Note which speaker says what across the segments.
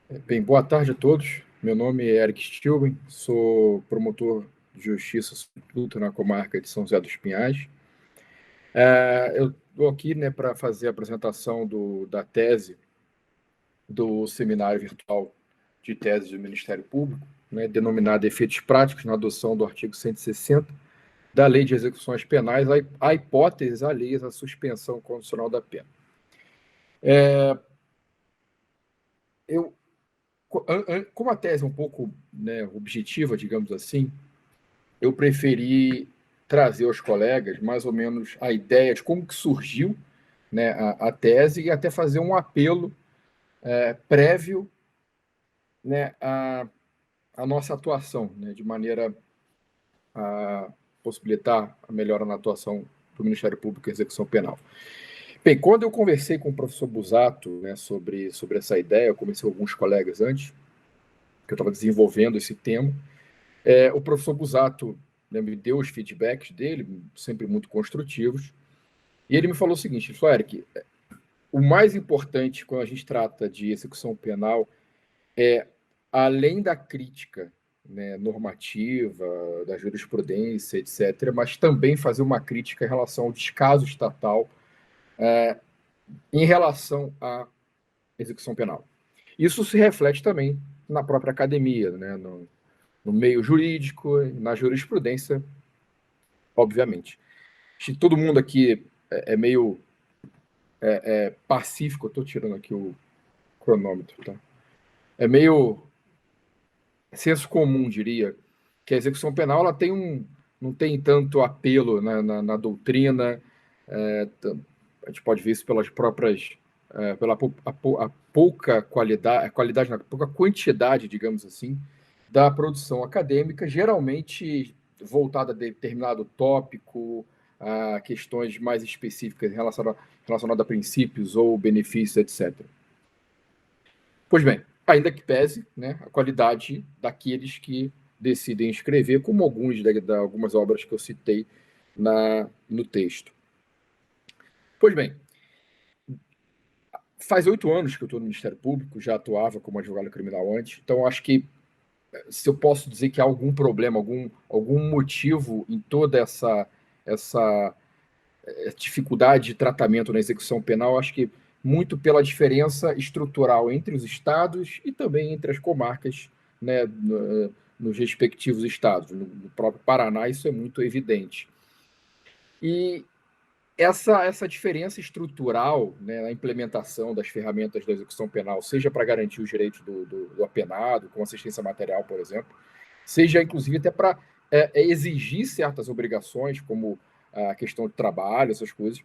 Speaker 1: Bem, boa tarde a todos. Meu nome é Eric Stilben, sou promotor de justiça substituto na comarca de São José dos Pinhais. Eu estou aqui, né, para fazer a apresentação da tese do seminário virtual de tese do Ministério Público, né, denominada Efeitos Práticos na adoção do artigo 160 da Lei de Execuções Penais a hipóteses alheias à suspensão condicional da pena. Eu, como a tese é um pouco, né, objetiva, digamos assim, eu preferi trazer aos colegas mais ou menos a ideia de como que surgiu, né, a tese e até fazer um apelo prévio, né, à nossa atuação, né, de maneira a possibilitar a melhora na atuação do Ministério Público em execução penal. Bem, quando eu conversei com o professor Busato, né, sobre essa ideia, eu conversei com alguns colegas antes, que eu estava desenvolvendo esse tema, o professor Busato, né, me deu os feedbacks dele, sempre muito construtivos, e ele me falou o seguinte: ele falou, Eric, o mais importante quando a gente trata de execução penal é, além da crítica, né, normativa, da jurisprudência, etc., mas também fazer uma crítica em relação ao descaso estatal em relação à execução penal. Isso se reflete também na própria academia, né, no meio jurídico, na jurisprudência, obviamente. Acho que todo mundo aqui é meio pacífico, eu estou tirando aqui o cronômetro, tá? É meio senso comum, diria, que a execução penal ela não tem tanto apelo na doutrina, é, a gente pode ver isso pelas próprias, pela a pouca qualidade, a pouca quantidade, digamos assim, da produção acadêmica, geralmente voltada a determinado tópico, a questões mais específicas relacionadas a princípios ou benefícios, etc. Pois bem, ainda que pese, né, a qualidade daqueles que decidem escrever, como algumas obras que eu citei no texto. Pois bem, faz 8 anos que eu estou no Ministério Público, já atuava como advogado criminal antes, então acho que se eu posso dizer que há algum problema, algum motivo em toda essa dificuldade de tratamento na execução penal, acho que muito pela diferença estrutural entre os estados e também entre as comarcas, né, nos respectivos estados. No próprio Paraná, isso é muito evidente. E essa diferença estrutural, né, na implementação das ferramentas da execução penal, seja para garantir os direitos do apenado, com assistência material, por exemplo, seja inclusive até para exigir certas obrigações, como a questão de trabalho, essas coisas,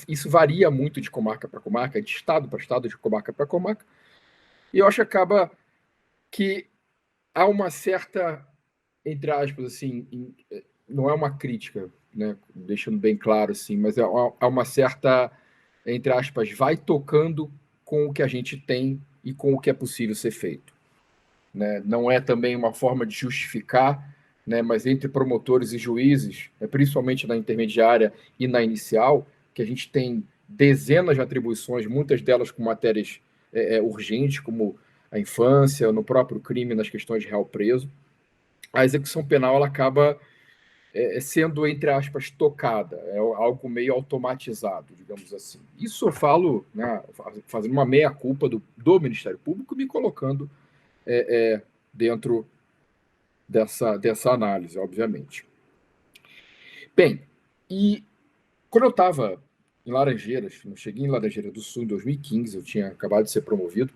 Speaker 1: isso varia muito de comarca para comarca, de estado para estado, de comarca para comarca, e eu acho que acaba que há uma certa, entre aspas, assim, não é uma crítica, né, deixando bem claro, assim, mas há uma certa, entre aspas, vai tocando com o que a gente tem e com o que é possível ser feito. Né? Não é também uma forma de justificar, né, mas entre promotores e juízes, principalmente na intermediária e na inicial, que a gente tem dezenas de atribuições, muitas delas com matérias urgentes, como a infância, no próprio crime, nas questões de réu preso, a execução penal ela acaba sendo, entre aspas, tocada, é algo meio automatizado, digamos assim. Isso eu falo, né, fazendo uma meia-culpa do Ministério Público, me colocando dentro dessa análise, obviamente. Bem, e quando eu estava em Laranjeiras, eu cheguei em Laranjeiras do Sul em 2015, eu tinha acabado de ser promovido,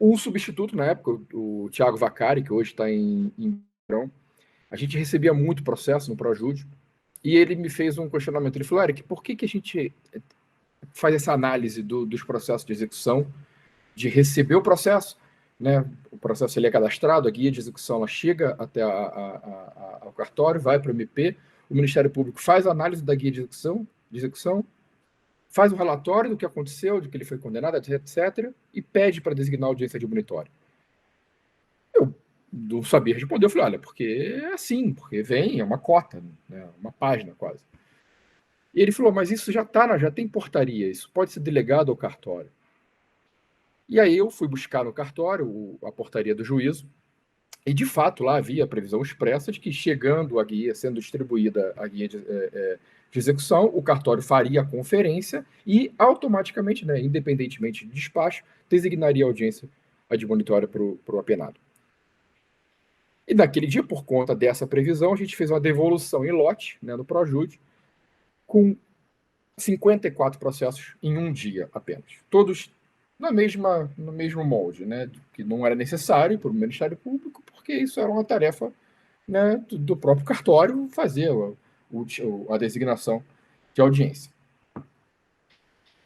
Speaker 1: o substituto na época, o Thiago Vacari, que hoje está em Verão, a gente recebia muito processo no Projúdio, e ele me fez um questionamento. Ele falou, Eric, por que a gente faz essa análise dos processos de execução, de receber o processo, né? O processo ele é cadastrado, a guia de execução ela chega até ao cartório, vai para o MP, o Ministério Público faz a análise da guia de execução, faz um relatório do que aconteceu, de que ele foi condenado, etc., e pede para designar audiência de monitório. Eu não sabia responder, eu falei, olha, porque é assim, porque vem, é uma cota, né? Uma página quase. E ele falou, mas isso já tem portaria, isso pode ser delegado ao cartório. E aí eu fui buscar no cartório a portaria do juízo, e de fato lá havia a previsão expressa de que chegando a guia, sendo distribuída a guia de execução, o cartório faria a conferência e automaticamente, né, independentemente de despacho, designaria a audiência admonitória para o apenado. E naquele dia, por conta dessa previsão, a gente fez uma devolução em lote, né, no Projude, com 54 processos em um dia apenas. Todos no mesmo molde, né, que não era necessário para o Ministério Público, porque isso era uma tarefa, né, do próprio cartório fazer a designação de audiência.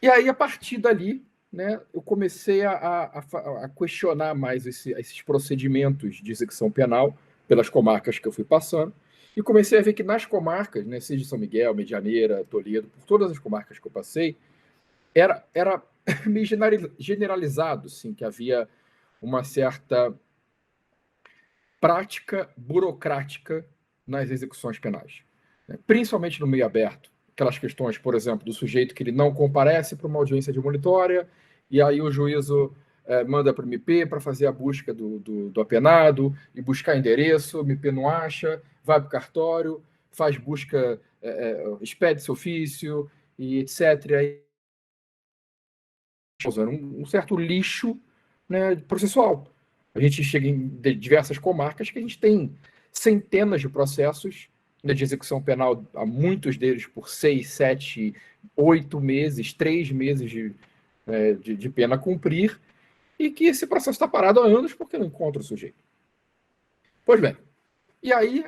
Speaker 1: E aí, a partir dali, né, eu comecei a questionar mais esses procedimentos de execução penal pelas comarcas que eu fui passando, e comecei a ver que nas comarcas, né, seja São Miguel, Medianeira, Toledo, por todas as comarcas que eu passei, era meio generalizado, sim, que havia uma certa prática burocrática nas execuções penais, né? Principalmente no meio aberto. Aquelas questões, por exemplo, do sujeito que ele não comparece para uma audiência de monitória, e aí o juízo manda para o MP para fazer a busca do apenado, e buscar endereço, o MP não acha, vai para o cartório, faz busca, expede seu ofício, e etc. Um certo lixo, né, processual. A gente chega em diversas comarcas que a gente tem centenas de processos, né, de execução penal, há muitos deles por 6, 7, 8 meses, 3 meses de pena a cumprir, e que esse processo está parado há anos porque não encontra o sujeito. Pois bem, e aí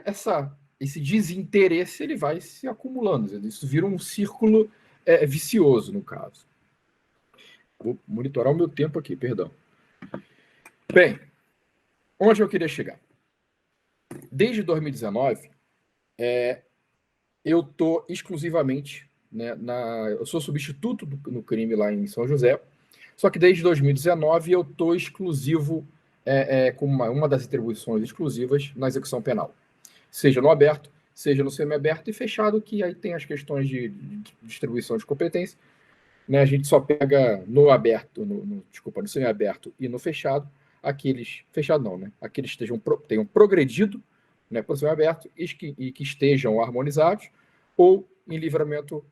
Speaker 1: esse desinteresse ele vai se acumulando, isso vira um círculo vicioso, no caso. Vou monitorar o meu tempo aqui, perdão. Bem, onde eu queria chegar? Desde 2019, eu estou exclusivamente, né, eu sou substituto no crime lá em São José, só que desde 2019 eu estou exclusivo, com uma das atribuições exclusivas na execução penal, seja no aberto, seja no semiaberto e fechado, que aí tem as questões de distribuição de competência, né? A gente só pega no aberto, no semiaberto e no fechado, fechado não, né? Aqueles que tenham progredido, né, para o semiaberto e que estejam harmonizados, ou em livramento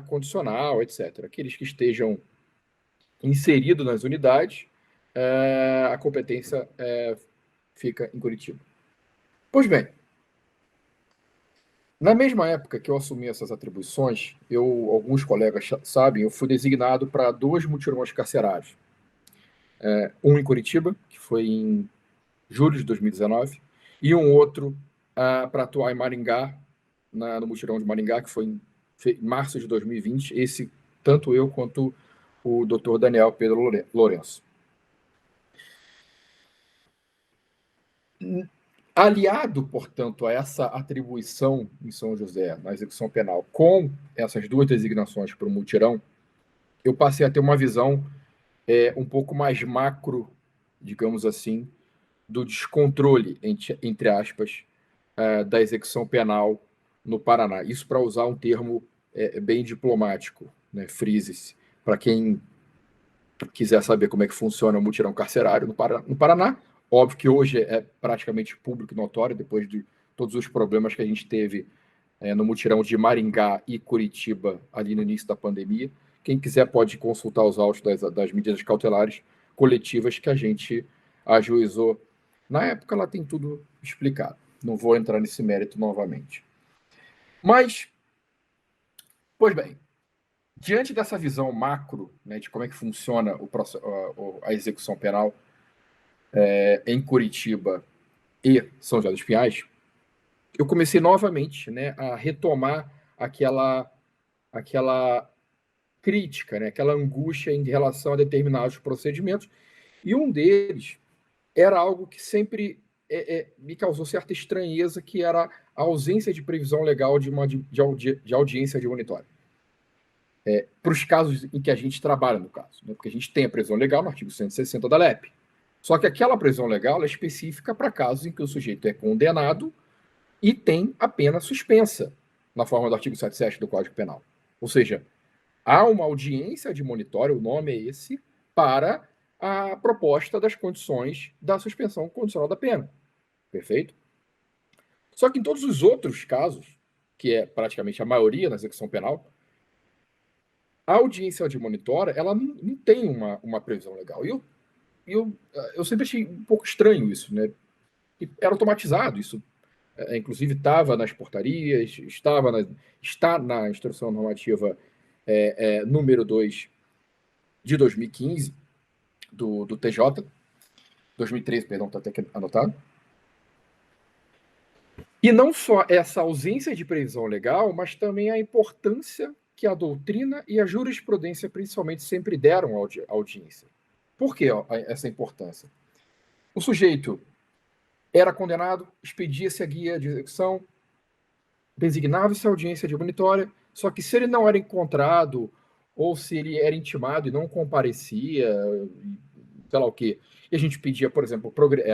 Speaker 1: condicional, etc. Aqueles que estejam inseridos nas unidades, a competência fica em Curitiba. Pois bem, na mesma época que eu assumi essas atribuições, alguns colegas sabem, eu fui designado para 2 mutirões carcerários. Um em Curitiba, que foi em julho de 2019, e um outro para atuar em Maringá, no mutirão de Maringá, que foi em março de 2020. Esse, tanto eu quanto o Dr. Daniel Pedro Lourenço. Aliado, portanto, a essa atribuição em São José, na execução penal, com essas 2 designações para o mutirão, eu passei a ter uma visão um pouco mais macro, digamos assim, do descontrole, entre aspas, da execução penal no Paraná. Isso para usar um termo bem diplomático, né? Frise-se, para quem quiser saber como é que funciona o mutirão carcerário no Paraná. Óbvio que hoje é praticamente público e notório, depois de todos os problemas que a gente teve no mutirão de Maringá e Curitiba, ali no início da pandemia. Quem quiser pode consultar os autos das medidas cautelares coletivas que a gente ajuizou. Na época, ela tem tudo explicado. Não vou entrar nesse mérito novamente. Mas, pois bem, diante dessa visão macro, né, de como é que funciona a execução penal em Curitiba e São José dos Pinhais, eu comecei novamente, né, a retomar aquela crítica, né, aquela angústia em relação a determinados procedimentos, e um deles era algo que sempre me causou certa estranheza, que era a ausência de previsão legal de audiência de monitório. Para os casos em que a gente trabalha, no caso, né, porque a gente tem a previsão legal no artigo 160 da LEP. Só que aquela previsão legal é específica para casos em que o sujeito é condenado e tem a pena suspensa. na forma do artigo 77 do Código Penal. Ou seja, há uma audiência de monitório, o nome é esse, para a proposta das condições da suspensão condicional da pena. Perfeito? Só que em todos os outros casos, que é praticamente a maioria na execução penal, a audiência de monitório, ela não tem uma previsão legal. E eu sempre achei um pouco estranho isso, né? E era automatizado, isso inclusive estava nas portarias, está na instrução normativa número 2 de 2015, do TJ, 2013, perdão, está até aqui anotado. E não só essa ausência de previsão legal, mas também a importância que a doutrina e a jurisprudência, principalmente, sempre deram à audiência. Por que essa importância? O sujeito era condenado, expedia-se a guia de execução, designava-se a audiência de monitória, só que se ele não era encontrado, ou se ele era intimado e não comparecia, sei lá o quê, e a gente pedia, por exemplo,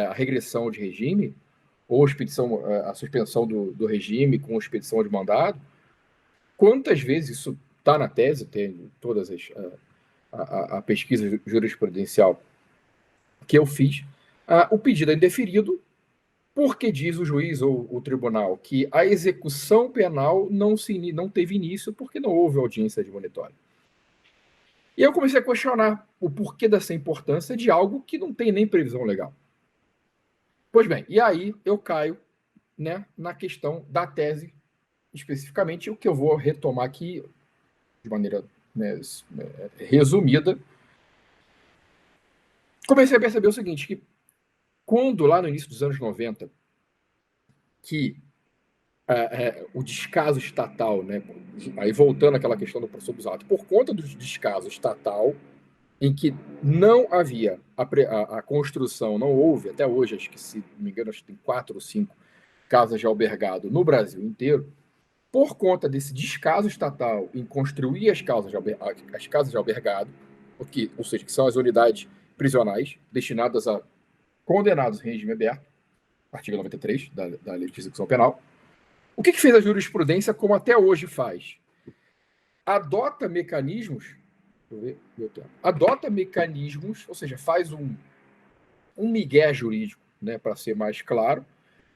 Speaker 1: a regressão de regime, ou a suspensão do regime com expedição de mandado, quantas vezes isso está na tese, tem todas a pesquisa jurisprudencial que eu fiz, o pedido é indeferido porque diz o juiz ou o tribunal que a execução penal não teve início porque não houve audiência de monitório. E eu comecei a questionar o porquê dessa importância de algo que não tem nem previsão legal. Pois bem, e aí eu caio, né, na questão da tese, especificamente, o que eu vou retomar aqui de maneira, né, resumida. Comecei a perceber o seguinte, que quando lá no início dos anos 90, que o descaso estatal, né, aí voltando àquela questão do processo abusato, por conta do descaso estatal, em que não havia a construção, não houve, até hoje, acho que, se não me engano, acho que tem 4 ou 5 casas de albergado no Brasil inteiro, por conta desse descaso estatal em construir as casas de albergado, ou seja, que são as unidades prisionais destinadas a condenados em regime aberto, artigo 93 da Lei de Execução Penal, o que fez a jurisprudência, como até hoje faz? Adota mecanismos, ou seja, faz um migué jurídico, né, para ser mais claro,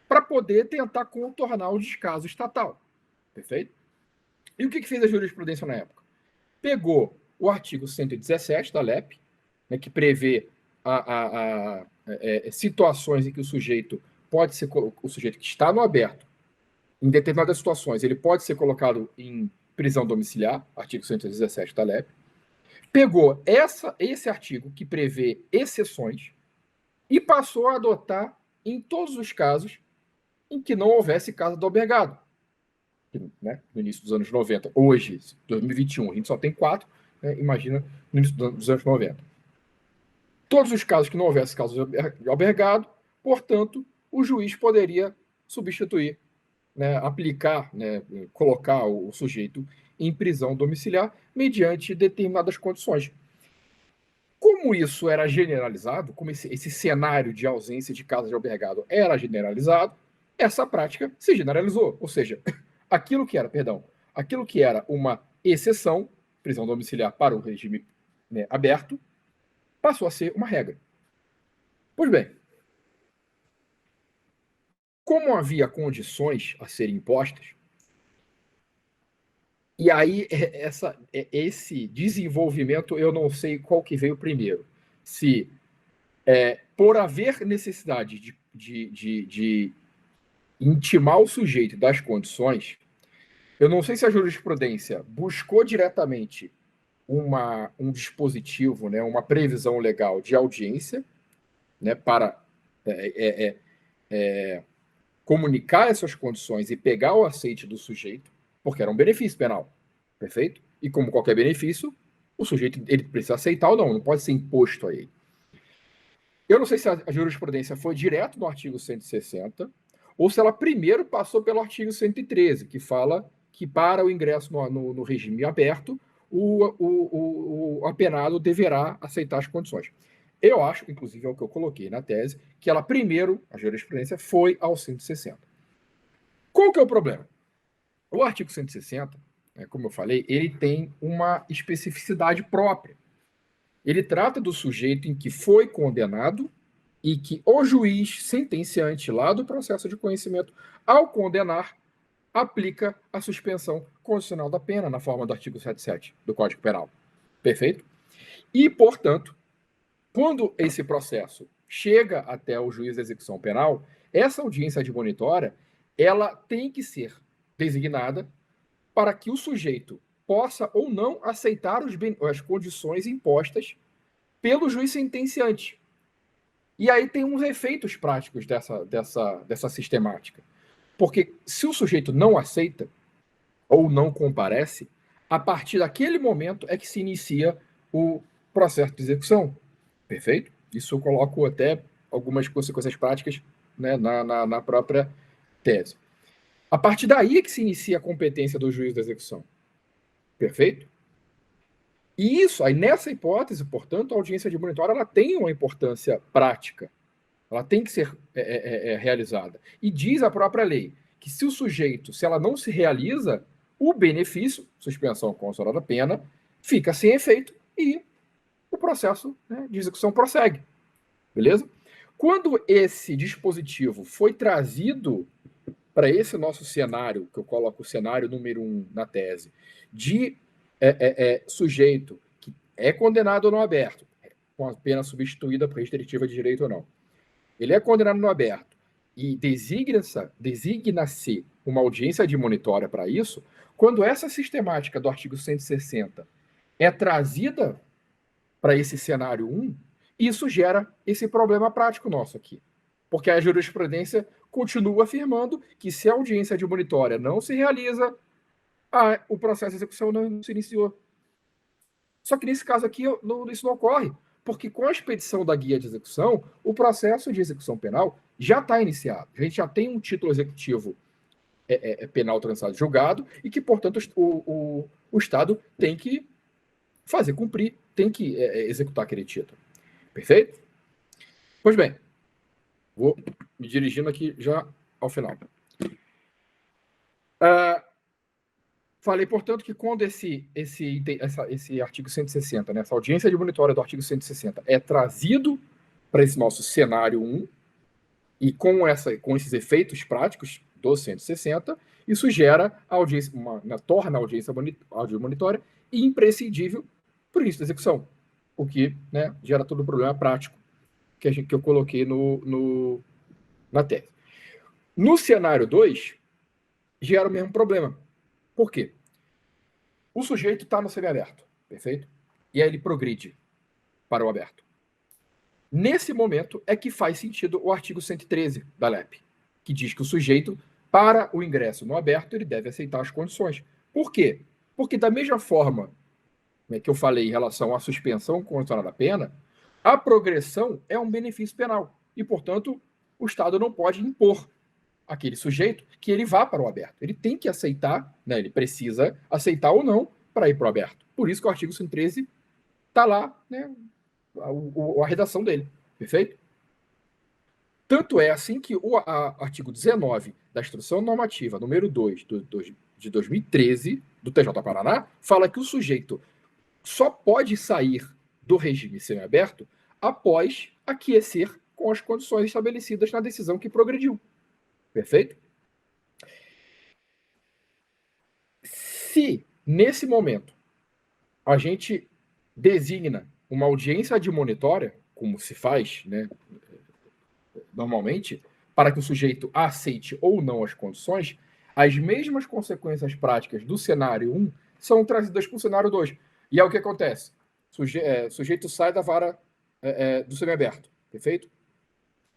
Speaker 1: para poder tentar contornar o descaso estatal. Perfeito? E o que fez a jurisprudência na época? Pegou o artigo 117 da LEP, né, que prevê situações em que o sujeito pode ser, o sujeito que está no aberto, em determinadas situações, ele pode ser colocado em prisão domiciliar, artigo 117 da LEP, pegou esse artigo que prevê exceções e passou a adotar em todos os casos em que não houvesse casa do albergado. Né, no início dos anos 90. Hoje, 2021, a gente só tem 4, né, imagina no início dos anos 90. Todos os casos que não houvesse casa de albergado, portanto, o juiz poderia substituir, né, aplicar, né, colocar o sujeito em prisão domiciliar mediante determinadas condições. Como isso era generalizado, como esse cenário de ausência de casa de albergado era generalizado, essa prática se generalizou. Ou seja, aquilo que era uma exceção, prisão domiciliar para o regime, né, aberto, passou a ser uma regra. Pois bem, como havia condições a serem impostas, e aí esse desenvolvimento, eu não sei qual que veio primeiro. Se por haver necessidade de intimar o sujeito das condições, eu não sei se a jurisprudência buscou diretamente um dispositivo, né, uma previsão legal de audiência, né, para comunicar essas condições e pegar o aceite do sujeito, porque era um benefício penal, perfeito? E como qualquer benefício, o sujeito ele precisa aceitar ou não pode ser imposto a ele. Eu não sei se a jurisprudência foi direto no artigo 160, ou se ela primeiro passou pelo artigo 113, que fala que para o ingresso no regime aberto, o apenado deverá aceitar as condições. Eu acho, inclusive é o que eu coloquei na tese, que ela primeiro, a jurisprudência, foi ao 160. Qual que é o problema? O artigo 160, como eu falei, ele tem uma especificidade própria. Ele trata do sujeito em que foi condenado e que o juiz sentenciante lá do processo de conhecimento, ao condenar, aplica a suspensão condicional da pena na forma do artigo 77 do Código Penal. Perfeito? E, portanto, quando esse processo chega até o juiz de execução penal, essa audiência admonitória, ela tem que ser designada para que o sujeito possa ou não aceitar as condições impostas pelo juiz sentenciante. E aí tem uns efeitos práticos dessa sistemática. Porque se o sujeito não aceita ou não comparece, a partir daquele momento é que se inicia o processo de execução. Perfeito? Isso eu coloco até algumas consequências práticas, né, na própria tese. A partir daí é que se inicia a competência do juiz da execução. Perfeito? E isso, aí nessa hipótese, portanto, a audiência admonitória ela tem uma importância prática. Ela tem que ser realizada. E diz a própria lei que se o sujeito, se ela não se realiza, o benefício, suspensão condicional da pena, fica sem efeito e o processo, né, de execução prossegue. Beleza? Quando esse dispositivo foi trazido para esse nosso cenário, que eu coloco o cenário número 1 na tese, de sujeito que é condenado no aberto, com a pena substituída por restritiva de direito ou não, ele é condenado no aberto e designa-se uma audiência admonitória para isso, quando essa sistemática do artigo 160 é trazida para esse cenário 1, isso gera esse problema prático nosso aqui. Porque a jurisprudência continua afirmando que se a audiência admonitória não se realiza, o processo de execução não se iniciou. Só que nesse caso aqui isso não ocorre, porque com a expedição da guia de execução, o processo de execução penal já está iniciado. A gente já tem um título executivo penal transacionado julgado e que, portanto, o Estado tem que fazer cumprir, tem que executar aquele título. Perfeito? Pois bem, vou me dirigindo aqui já ao final. Falei, portanto, que quando esse artigo 160, né, essa audiência admonitória do artigo 160 é trazido para esse nosso cenário 1, e com esses efeitos práticos do 160, isso gera a audiência, torna a audiência admonitória imprescindível para o início da execução, o que, né, gera todo o problema prático que eu coloquei na tese. No cenário 2, gera o mesmo problema. Por quê? O sujeito está no semiaberto, perfeito? E aí ele progride para o aberto. Nesse momento é que faz sentido o artigo 113 da LEP, que diz que o sujeito, para o ingresso no aberto, ele deve aceitar as condições. Por quê? Porque da mesma forma, né, que eu falei em relação à suspensão condicional da pena, a progressão é um benefício penal. E, portanto, o Estado não pode impor aquele sujeito que ele vá para o aberto. Ele tem que aceitar, né, ele precisa aceitar ou não para ir para o aberto. Por isso que o artigo 113 está lá, né, a redação dele. Perfeito? Tanto é assim que o artigo 19 da Instrução Normativa número 2 de 2013 do TJ Paraná fala que o sujeito só pode sair do regime semiaberto após aquecer com as condições estabelecidas na decisão que progrediu. Perfeito? Se, nesse momento, a gente designa uma audiência admonitória, como se faz, né, normalmente, para que o sujeito aceite ou não as condições, as mesmas consequências práticas do cenário 1 são trazidas para o cenário 2. E é o que acontece. Sujeito sai da vara do semiaberto, perfeito?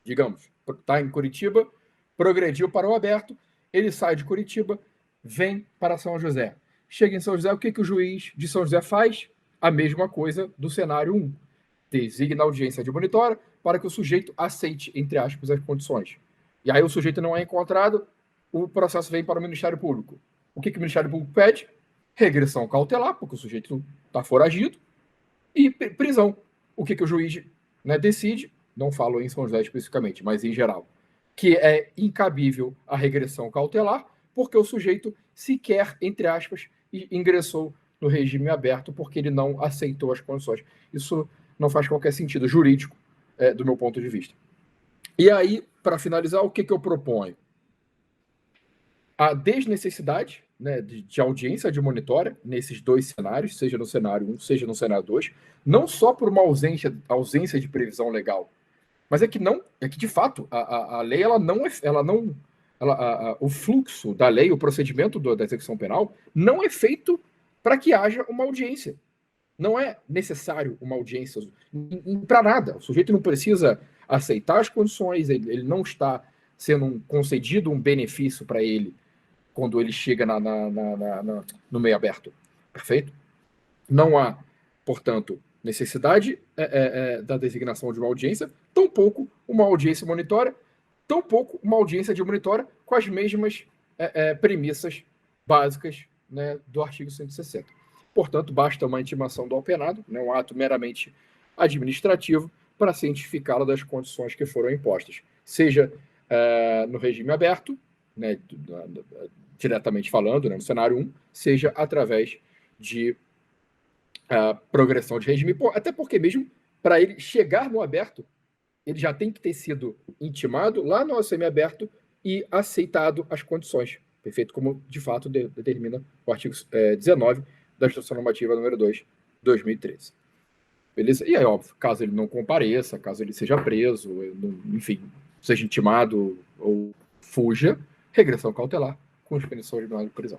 Speaker 1: Digamos, está em Curitiba, progrediu para o aberto, ele sai de Curitiba, vem para São José. Chega em São José, o que o juiz de São José faz? A mesma coisa do cenário 1. Designa a audiência admonitória para que o sujeito aceite, entre aspas, as condições. E aí o sujeito não é encontrado, o processo vem para o Ministério Público. O que o Ministério Público pede? Regressão cautelar, porque o sujeito está foragido, e prisão. O que o juiz, né, decide, não falo em São José especificamente, mas em geral, que é incabível a regressão cautelar, porque o sujeito sequer, entre aspas, ingressou no regime aberto porque ele não aceitou as condições. Isso não faz qualquer sentido jurídico, do meu ponto de vista. E aí, para finalizar, o que eu proponho? A desnecessidade, né, de audiência de monitora nesses dois cenários, seja no cenário 1, seja no cenário 2, não só por uma ausência de previsão legal, mas é que de fato a lei o fluxo da lei, o procedimento da execução penal não é feito para que haja uma audiência. Não é necessário uma audiência para nada. O sujeito não precisa aceitar as condições, ele não está sendo concedido um benefício para ele quando ele chega no meio aberto. Perfeito? Não há, portanto, necessidade da designação de uma audiência, tampouco uma audiência monitória, tampouco uma audiência de monitória com as mesmas premissas básicas, né, do artigo 160. Portanto, basta uma intimação do apenado, né, um ato meramente administrativo, para cientificá-lo das condições que foram impostas, seja no regime aberto, né, diretamente falando, né, no cenário 1, seja através de progressão de regime, até porque mesmo para ele chegar no aberto, ele já tem que ter sido intimado lá no semiaberto e aceitado as condições, perfeito? Como de fato determina o artigo 19 da Instrução Normativa número 2, 2013. Beleza? E aí, óbvio, caso ele não compareça, caso ele seja preso, enfim, seja intimado ou fuja, regressão cautelar com expedição de mandado de prisão.